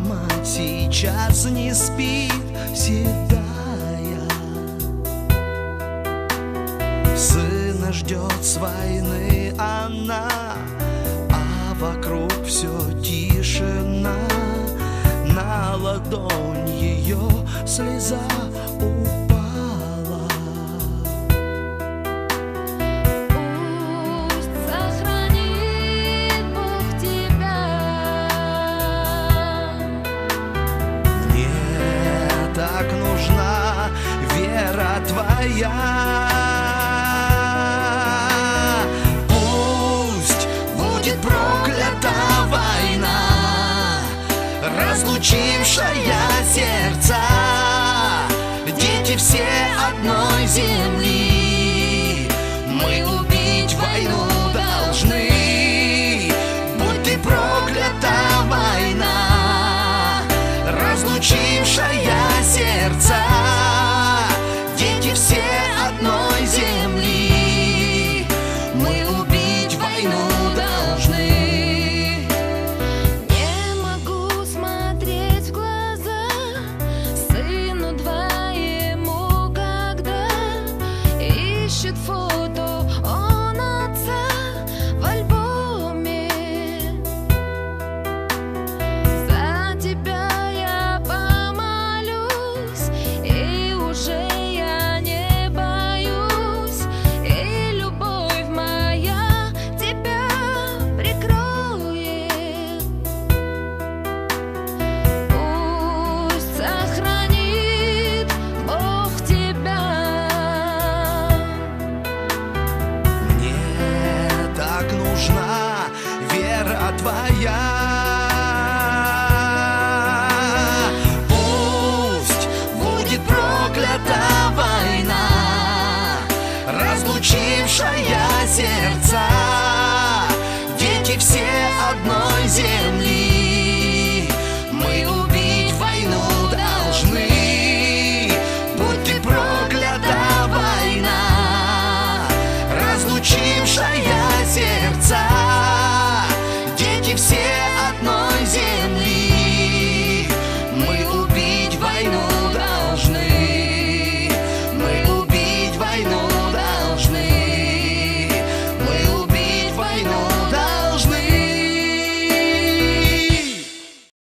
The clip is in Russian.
мать сейчас не спит, седая. Сына ждет с войны она, а вокруг все тишина. На ладонь ее слеза упала. Пусть сохранит Бог тебя. Мне так нужна вера твоя. Пусть будет проклята война, разлучившая сердца. Дети все одной земли, мы убить войну должны. Будь ты проклята война, разлучившая сердца. Дети все одной земли, мы убить войну должны. Не могу смотреть в глаза сыну твоему, когда ищет фото он отца в альбоме. За тебя я помолюсь, и уже я не боюсь, и любовь моя тебя прикроет. Пусть сохранит Бог тебя. Мне так нужна вера твоя. Пусть будет проклята война, разлучившая сердца. Дети все одной земли,